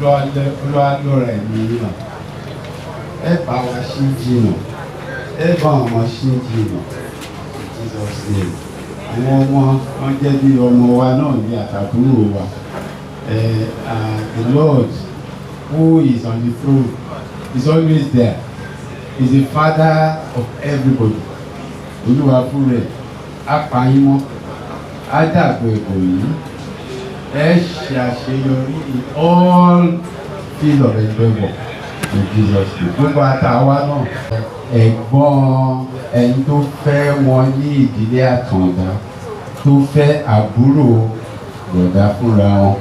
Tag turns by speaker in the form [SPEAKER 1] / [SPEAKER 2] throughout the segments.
[SPEAKER 1] Oluremi náà ẹ bá wa ṣí jìnnà ẹ bá ọmọ ṣí jìnnà Jesus name. Àwọn ọmọ wọn jẹ́ bí ọmọ wa náà ní àtàkùrò wa. The Lord who is on the throne is always there. He's the father of everybody. Olúwa fún rẹ̀ apààyàn mọ́ á dàgbò ẹ̀kọ́ yìí ẹ ṣe àṣeyọrí in all field of endeavour in Jesus name. Gbogbo àtàwa náà ẹ̀gbọ́n ẹni tó fẹ́ wọn ní ìdílé Àtàndá tó fẹ́ àbúrò bọ̀dá fúnra wọn.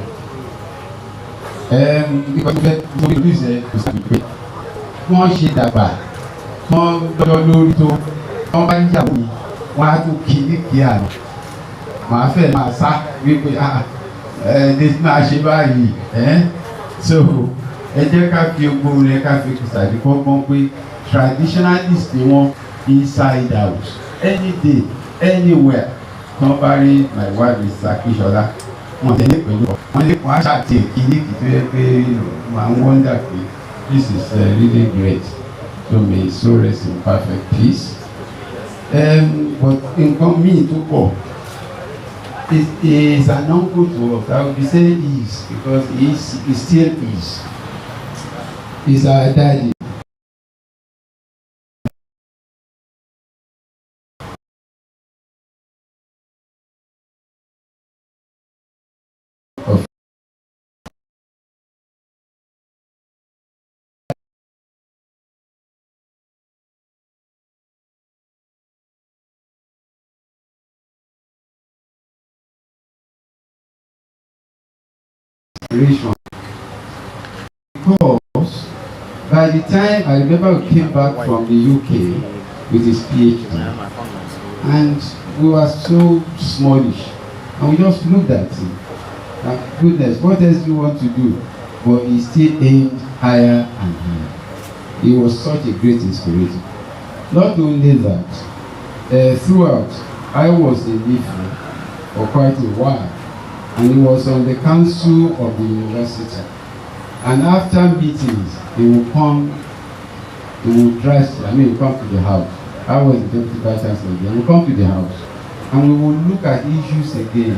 [SPEAKER 1] Nípa tó fẹ́ tó ní ìṣẹ́ kò sí pé wọ́n ṣe dàgbà wọ́n lọ́jọ́ lórí tó wọ́n bá ń yàwó yìí wọ́n á tún kí ní kí àná màá fẹ́ máa sá wípé ẹni máa ṣe báyìí so ẹ jẹ́ ká fi ogbó rẹ̀ ká fi kùsàdé kọ́gbọ́n pé traditionalist ni wọ́n inside out any day anywhere wọ́n bá rí my wife is Akínsọ́lá wọ́n tẹ̀lé pẹ̀lú wọ́n lè wọ́n á ṣàtì kíníkì tó yẹ pé màá wonder pé this is really great so may his soul rest in perfect peace. But nǹkan míì tó pọ̀ is an uncle to us. I would be saying is because he still is. He's our daddy. Because by the time I remember we came back from the UK with his PhD and we were so smallish and we just looked at him and goodness, what else do you want to do? But he still aimed higher and higher. He was such a great inspiration. Not only that, throughout I was in Vivus for quite a while. And he was on the council of the university. And after meetings, he would come, he would come to the house. I was the deputy vice chancellor. He would come to the house. And we would look at issues again.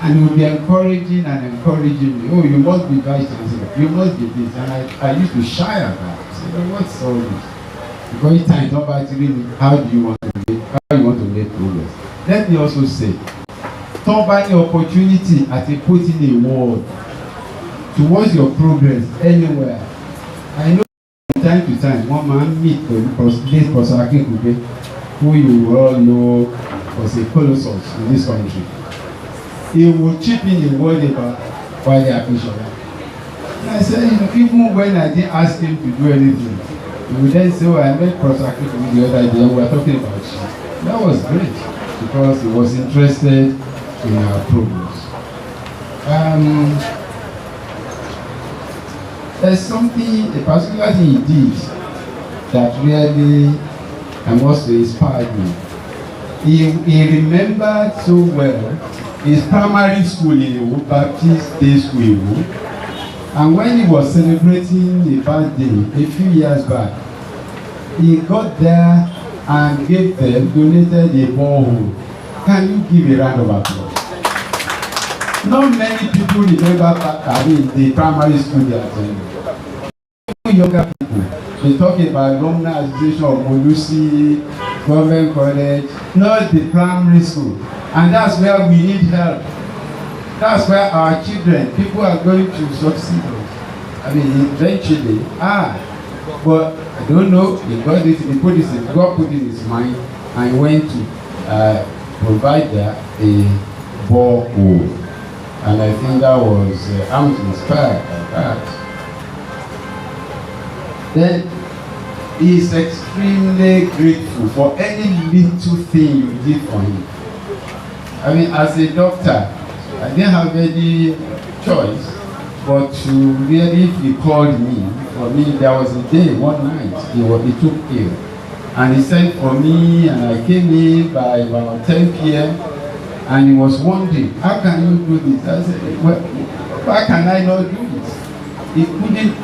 [SPEAKER 1] And he would be encouraging me. Oh, you must be vice chancellor. You must be this. And I used to shy at that. I said, well, what's all this? Because each time, nobody telling me, how you want to make progress. Let me also say, don't buy the opportunity at a put in a word towards your progress anywhere. I know from time to time one man meet this Professor Akínkúnlé, who you all know was a colossus in this country. He will chip in a word about why they are Akínsọ́lá. And I said, even when I didn't ask him to do anything, he would then say, oh, I met Professor Akínkúnlé the other day and we were talking about you. That was great because he was interested in our progress. There's something, a particular thing he did that really, I must say, inspired me. He remembered so well his primary school in Iwo, Baptist Day School Iwo, and when he was celebrating a birthday a few years back, he got there and gave them, donated a borehole. Can you give a round of applause? Not many people remember the primary school they attended. Younger people, they talk about alumni association of Molusi, government college, not the primary school. And that's where we need help. That's where our children, people are going to succeed. I mean, eventually, but I don't know, God put it in his mind and went to provide there a borehole. And I think that was, I'm inspired by that. Then he is extremely grateful for any little thing you did for him. I mean, as a doctor, I didn't have any choice but to really, if he called me, for me, there was a day, one night, he took ill. And he sent for me, and I came in by about 10 p.m. And he was wondering, how can you do this? I said, well, why can I not do it? he couldn't,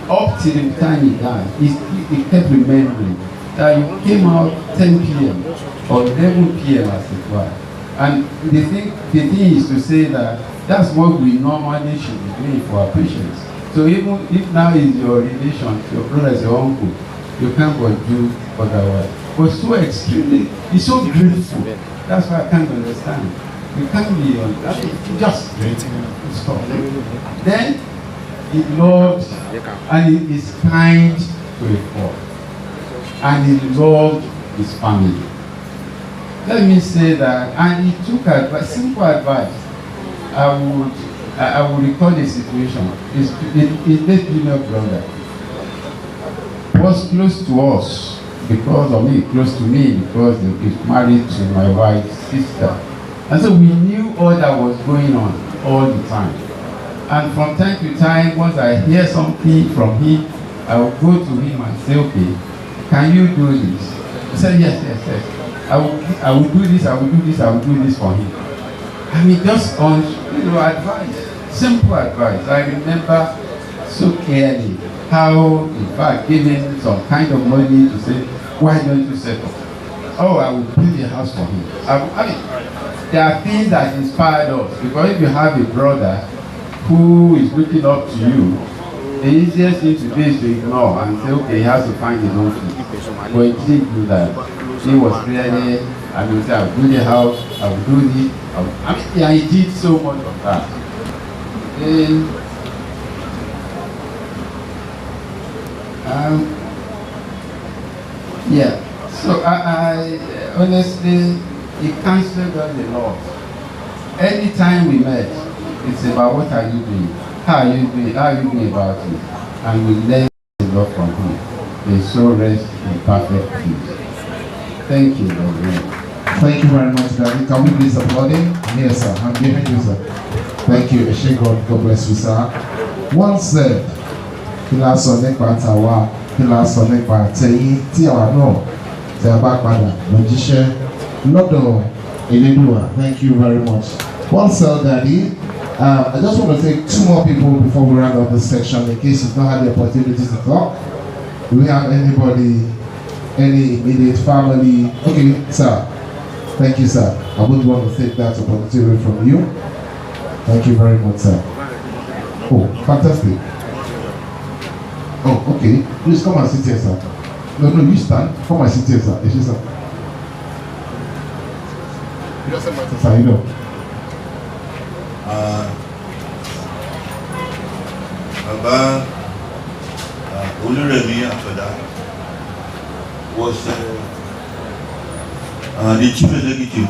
[SPEAKER 1] up till the time he died, he kept remembering that you came out 10 p.m. or 11 p.m. as it were. And the thing is to say that that's what we normally should be doing for our patients. So even if now is your relation, your brother is your uncle, you can't but do otherwise. But so extremely, he's so grateful. That's why I can't understand. You can't be on that. Just stop. Then he loves and he is kind to a fault. And he loved his family. Let me say that, and he took advice, simple advice. I would recall the situation. His late junior brother was close to us because of me, close to me because he's married to my wife's sister. And so we knew all that was going on all the time. And from time to time, once I hear something from him, I will go to him and say, okay, can you do this? He said, yes. I will do this, I will do this for him. I mean, just on, advice, simple advice. I remember so clearly how, in fact, giving some kind of money to say, why don't you set up? Oh, I will build a house for him. I mean, there are things that inspired us, because if you have a brother who is looking up to you, the easiest thing to do is to ignore and say, okay, he has to find his own thing. But he didn't do that. He was really, I will say, I will build a house, I will do this. Yeah, he did so much of that. Yeah. So I honestly, he counseled us a lot. Anytime we met, it's about what are you doing? How are you doing? How are you doing about it? And we learn a lot from him. They so rest in perfect peace. Thank you very much.
[SPEAKER 2] Thank you very much, Daddy. Can we please applaud him? Yes, sir. I'm behind you, sir. Thank you. God bless you, sir. One said, kí la sọ nípa tàwa, kí la sọ nípa tẹ̀yin tí àwa náà tẹ̀ a bá padà lójíṣẹ́ lọ́dọ̀ Elédùà. Thank you very much. One said, Daddy. I just want to take two more people before we round up this section in case you've not had the opportunity to talk. Do we have anybody, any immediate family? Okay, sir. Thank you, sir. I would want to take that opportunity from you. Thank you very much, sir. Oh, fantastic. Oh, okay. Please come and sit here, sir. No, you stand. Come and sit here, sir. Yes, sir. It doesn't matter, sir. You know.
[SPEAKER 3] Baba Oluremi Atanda was the chief executive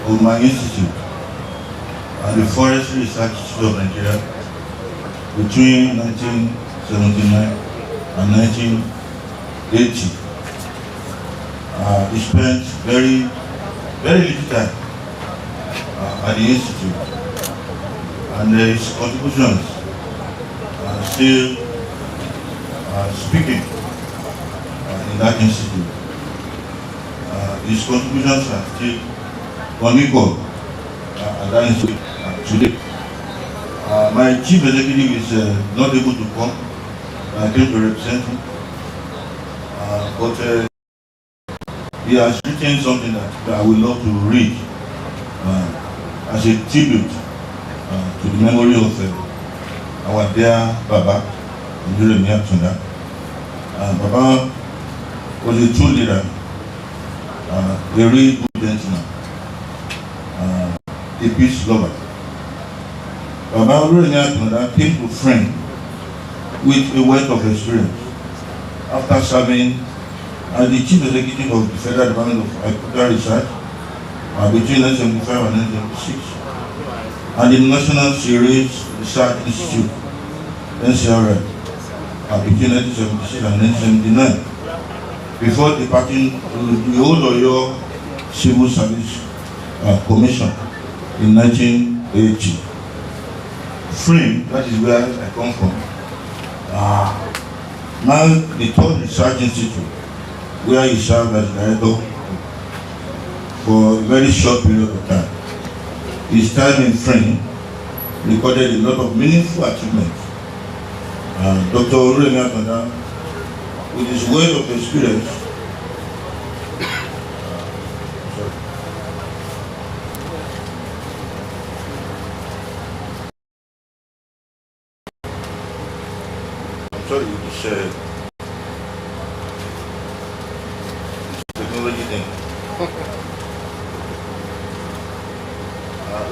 [SPEAKER 3] of my institute and the Forest Research Institute of Nigeria between 1979 and 1980. He spent very little time at the institute, and his contributions are still speaking in that institute. His contributions are still unequal at that institute today. My chief executive is not able to come. I came to represent him, but he has written something that I would love to read as a tribute to the memory of our dear Baba Oluremi Atanda. Baba was a true leader, a really good gentleman, a peace lover. Baba Oluremi Atanda came to friend with a wealth of experience after serving as the chief executive of the Federal Department of Agricultural Research between 1975 and 1976, and the National Cereals Research Institute (NCRI) between 1976 and 1979, before departing to the old Oyo Civil Service Commission in 1980. Frame, that is where I come from. Now the third research institute, where he served as director for a very short period of time. His time in Frame recorded a lot of meaningful achievements Dr. Oluremi Atanda, with his word of experience, I'm sorry, this technology thing.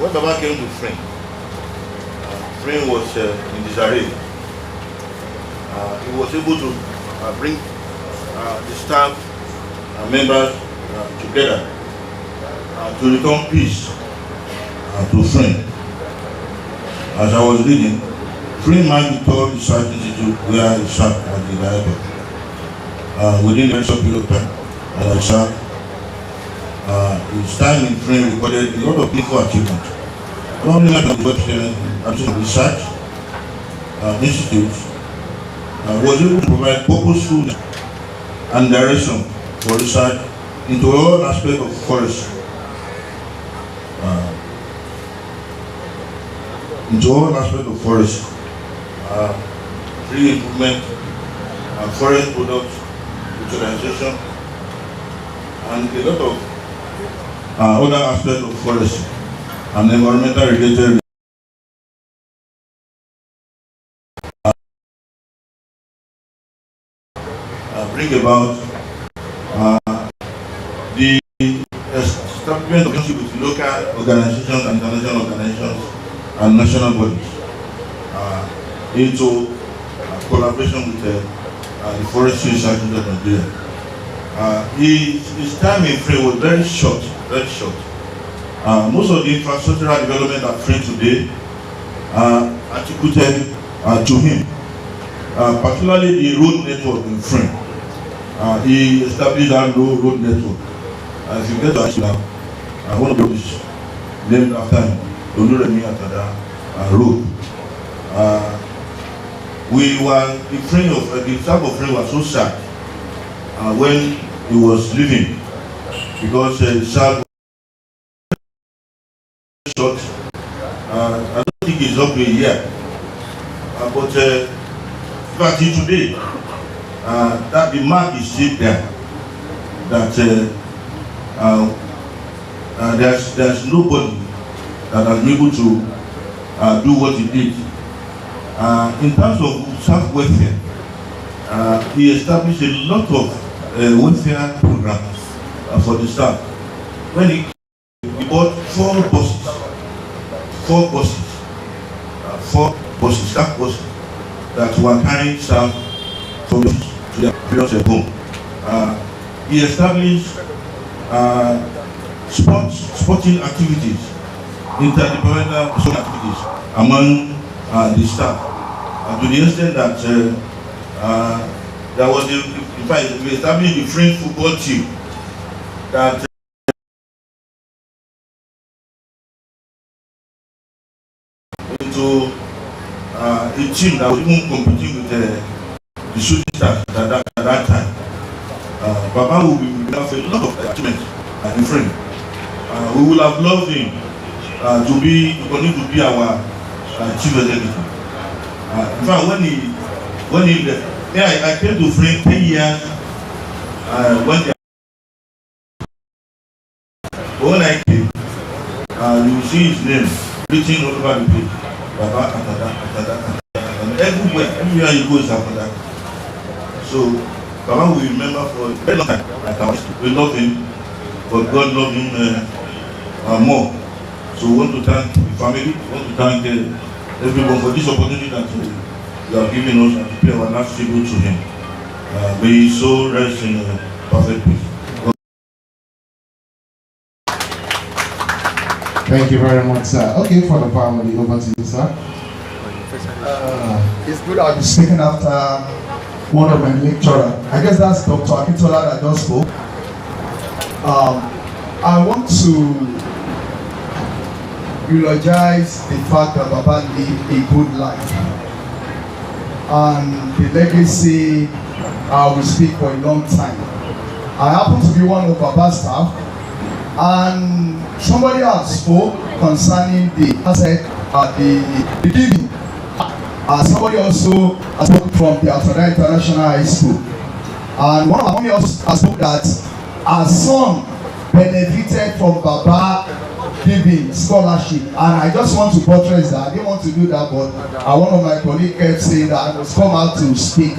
[SPEAKER 3] When Baba came to Frame, Frame was in disarray. He was able to bring the staff members together to return peace to Frame. As I was reading, Frame might be told the Research Institute where he served as the director. Within the short period of time, as I served, his time in Frame recorded a lot of meaningful achievements. Not only at the research institutes, was able to provide purposeful and direction for research into all aspects of forestry. Tree improvement, forest products, utilization, and a lot of other aspects of forestry and environmental related bring about the establishment of relationship with local organizations and international organizations and national bodies into collaboration with the Forestry Research Institute of Nigeria. His time in Frame was very short, very short. Most of the infrastructural development at Frame today are attributed to him, particularly the road network in Frame. He established that road network. If you get to ask now, one of the roads named after him, Oluremi Atanda Road. We were the friend of the staff of Frame was so sad when he was leaving because he served short. I don't think it's up to a year, but today that the mark is still there. That there's nobody that has been able to do what he did. In terms of staff welfare, he established a lot of welfare programs for the staff. When he bought four staff buses that were carrying staff from to their previous home. He established sporting activities, interdepartmental activities among the staff, to the extent that there was in fact, we established the French football team that into a team that was even competing with the shooting stars at that time. Baba will be have a lot of achievements in Frame. We would have loved him to continue to be our chief executive. In fact, when he left, I came to Frame 10 years when I came, you will see his name written all over the place. Baba Atanda. Everywhere you go is Atanda. So Baba will remember for a very long time. We love him, but God loved him more. So we want to thank the family, we want to thank everyone for this opportunity that you have given us and to pay our last tribute to him. May his soul rest in perfect peace.
[SPEAKER 2] Thank you very much, sir. Okay, for the family, over to you, sir.
[SPEAKER 4] It's good I'll be speaking after one of my lecturers. I guess that's Dr. Akintola that just spoke. I want to eulogize the fact that Baba lived a good life. And the legacy will speak for a long time. I happen to be one of Baba's staff, and somebody else spoke concerning the asset, the giving. Somebody also has spoken from the Atanda International High School. And one of our mommy also has spoken that her son benefited from Baba giving scholarship. And I just want to buttress that. I didn't want to do that, but one of my colleagues kept saying that I must come out to speak.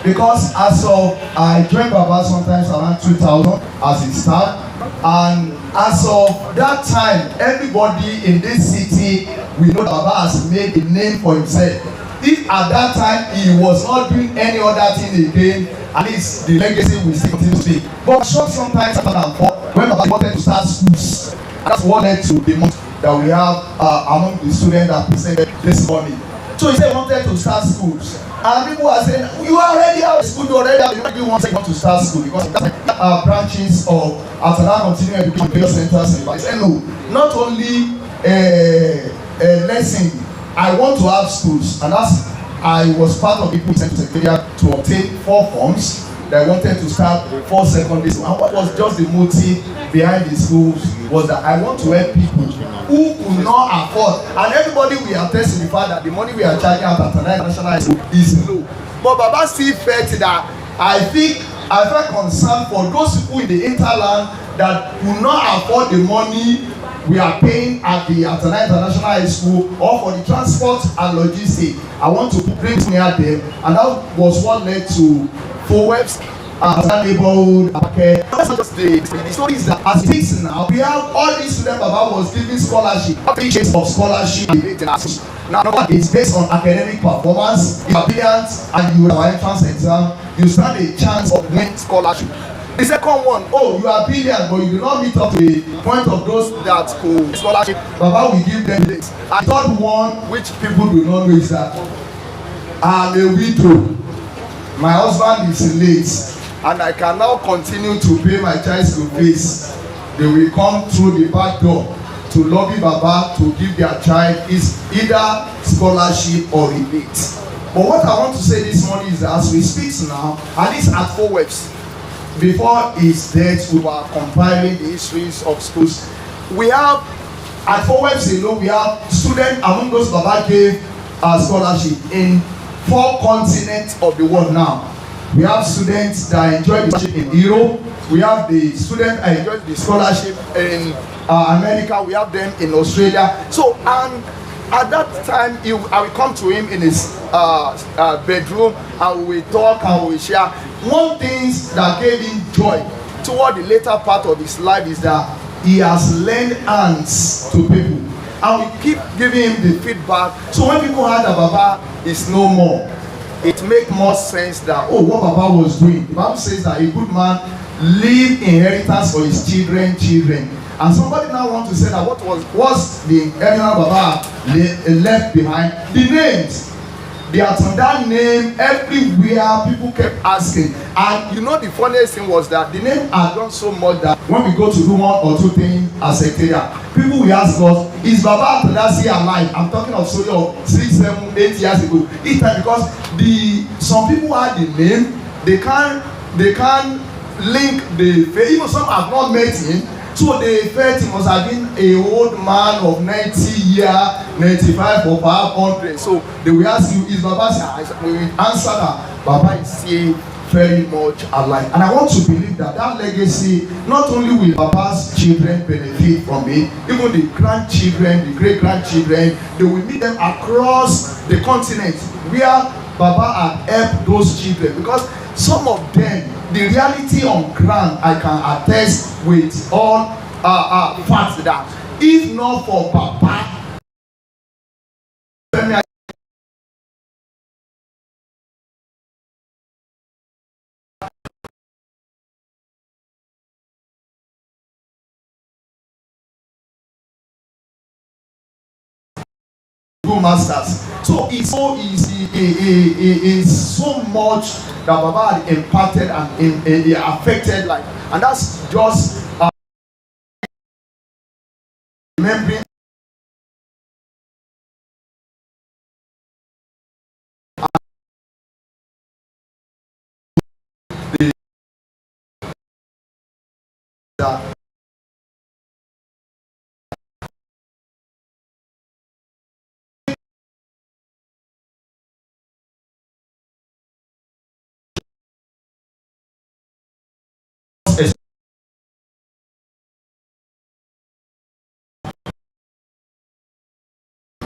[SPEAKER 4] Because as of, I joined Baba sometimes around 2000 as it started. And as of that time, everybody in this city, we know that Baba has made a name for himself. If at that time he was not doing any other thing again, at least the legacy will still continue to speak. But short sometimes when Baba wanted to start schools, that's what led to the month that we have among the students that presented this morning. So he said he wanted to start schools. And people are saying, you already have a school, you already have, you already want to start school because that's branches of Atanda Continuing Education Various Centers. I said, no, not only a lesson, I want to have schools. And that's, I was part of the people sent to Secretariat to obtain 4 forms that wanted to start 4 secondary schools. And what was just the motive behind the schools was that I want to help people who could not afford, and everybody will attest to the fact that the money we are charging at Atanda International High School is low. But Baba still felt that I felt concerned for those people in the hinterland that could not afford the money we are paying at the Atanda International High School or for the transport and logistics. I want to bring it near them, and that was what led to FOWEBs, neighborhood, okay. That's not just the story is that as it is now, we have all these students Baba was giving scholarship, pictures of scholarship. Now it's based on academic performance, you are brilliant, and you have an entrance exam, you stand a chance of winning scholarship. The second one, oh, you are brilliant, but you do not meet up to the point of those that go scholarship. Baba will give them this. And the third one, which people do not know, is that I'm a widow. My husband is late, and I can now continue to pay my child's school fees. They will come through the back door to lobby Baba to give their child is either scholarship or rebate. But what I want to say this morning is that as we speak now, at least at FOWEBs, before his death, we were compiling the histories of schools. We have, at FOWEBs alone, we have students among those Baba gave scholarship in 4 continents of the world now. We have students that enjoy the scholarship in Europe. We have the students that enjoy the scholarship in America. We have them in Australia. So, and at that time, I will come to him in his bedroom, and we will talk and we will share. One thing that gave him joy toward the later part of his life is that he has lent hands to people. And we keep giving him the feedback. So when people heard that Baba is no more, it makes more sense that, oh, what Baba was doing. The Bible says that a good man leave inheritance for his children. And somebody now wants to say that what was the inheritance Baba left behind? The names. The Atanda name, everywhere people kept asking. And you know the funniest thing was that the name had done so much that when we go to do 1 or 2 things as secretariat, people will ask us, is Baba Atanda still alive? I'm talking of story of 6, 7, 8 years ago. Each time, because some people had the name, they can't link the face. Even some have not met him. So they felt he must have been an old man of 90 years, 95 or perhaps 100. So they will ask you, is Baba alive? We will answer that Baba is still very much alive. And I want to believe that that legacy, not only will Baba's children benefit from it, even the grandchildren, the great-grandchildren, they will meet them across the continent where Baba had helped those children. Because some of them, the reality on ground, I can attest with all facts that if not for Baba, masters. So it's so easy, it is so much that Baba had impacted and it affected life. And that's just remembering that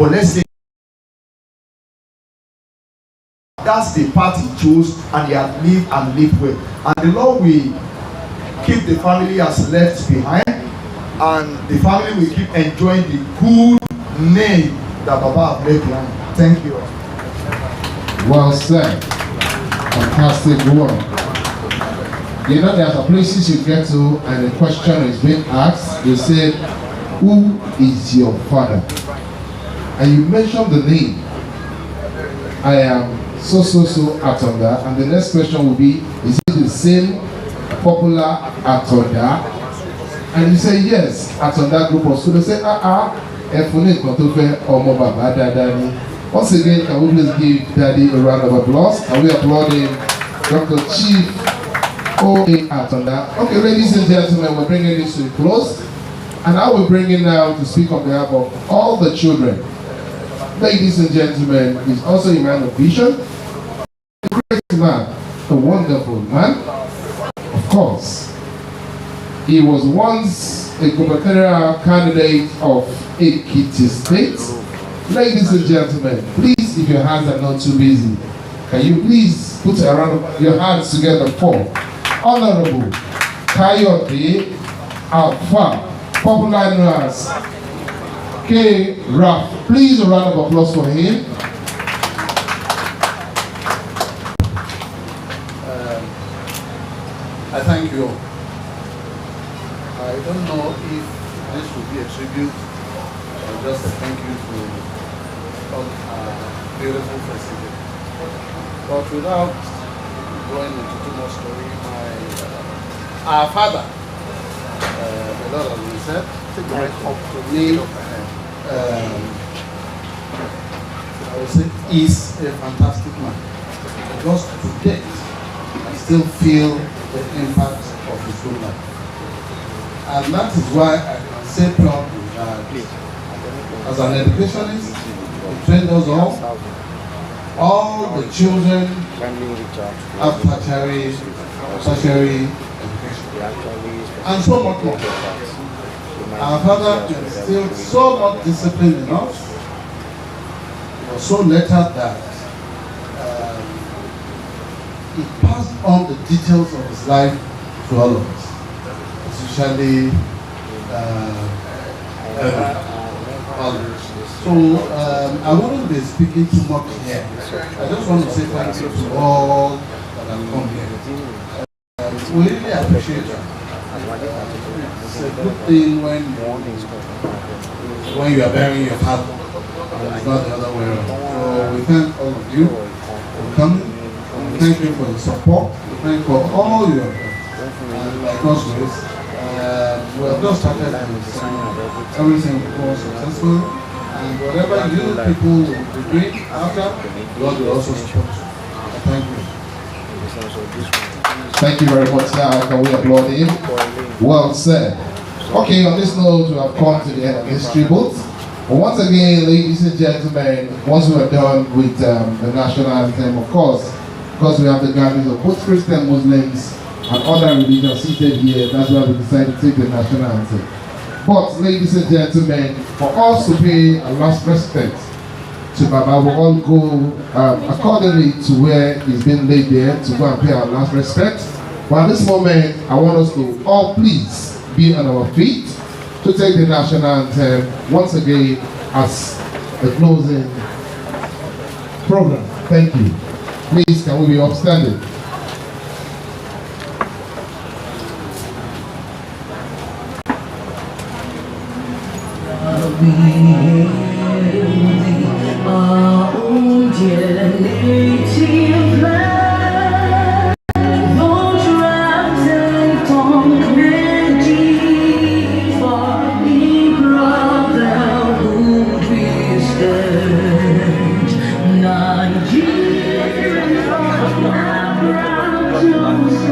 [SPEAKER 4] but let's say that's the path he chose, and he had lived and lived well. And the Lord will keep the family as left behind, and the family will keep enjoying the good name that Baba have left behind. Thank you.
[SPEAKER 2] Well said. Fantastic work. You know, there are places you get to and the question is being asked. You say, who is your father? And you mention the name. I am so Atanda. And the next question will be, is it the same popular Atanda? And you say, yes, Atanda group of students. Say, once again, can we please give Daddy a round of applause? And we applauding Dr. Chief O.A. Atanda. Okay, ladies and gentlemen, we're bringing this to a close. And I will bring in now to speak on behalf of all the children. Ladies and gentlemen, he's also a man of vision, a great man, a wonderful man. Of course, he was once a gubernatorial candidate of Ekiti State. Ladies and gentlemen, please, if your hands are not too busy, can you please put a round of your hands together for Honorable Kayode Alpha, popularly known as K. Rap. Please a round of applause for him.
[SPEAKER 5] I thank you all. I don't know if this will be a tribute or just a thank you to a beautiful festival. But without going into too much story, our father, the Lord has said, to me, I would say, is a fantastic man. Just to date, I still feel the impact of his own life. And that is why I can say proudly that as an educationist, he trained us all the children have tertiary education, and so much more. Our father instilled so much discipline in us. He was so lettered that he passed on the details of his life to all of us, especially others. So I wouldn't be speaking too much here. I just want to say thank you to all that have come here. We really appreciate it. It's a good thing when you are burying your father, and it's not the other way around. So we thank all of you for coming. We thank you for the support. We thank you for all you have done. And by God's grace, we have just started everything will go successful. And whatever you people will be doing after, God will also support you. Thank you.
[SPEAKER 2] Thank you very much. Now, can we applaud him? Well said. Okay, on this note, we have come to the end of this tribute. But once again, ladies and gentlemen, once we are done with the national anthem, of course, because we have the gatherings of both Christian, Muslims, and other religions seated here, that's why we decided to take the national anthem. But, ladies and gentlemen, for us to pay a last respect to Baba, we'll all go accordingly to where he's been laid there to go and pay our last respect. But at this moment, I want us to all please be on our feet to take the national anthem once again as a closing program. Thank you. Please, can we be upstanding?
[SPEAKER 6] Our blood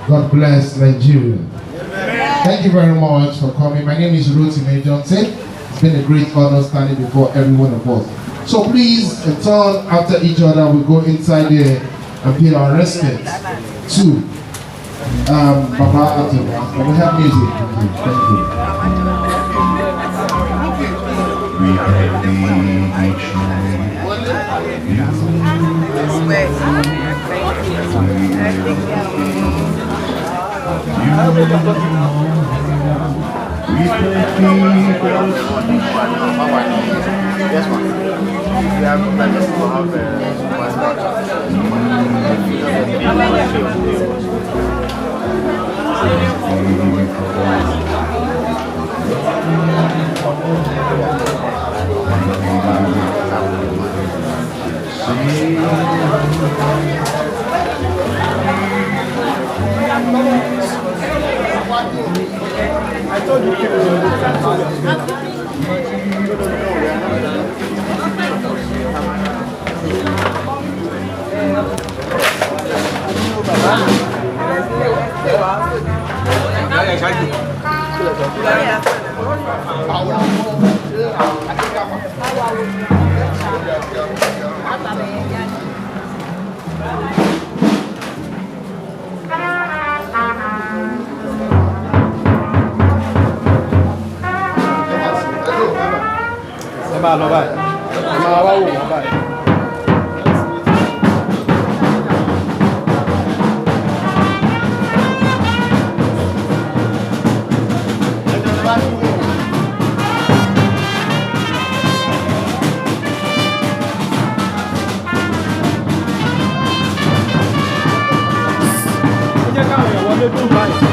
[SPEAKER 2] God bless Nigeria. Thank you very much for coming. My name is Oluremi Johnson. It's been a great honor standing before every one of us. So please turn after each other. We go inside there and pay our respects to Baba Atanda. Can we have music? Thank you. We
[SPEAKER 6] I told you máa lọ báyìí ẹ máa wá wò wọ́n báyìí. ẹ jẹ́ káwọn èèyàn wọlé dùn báyìí.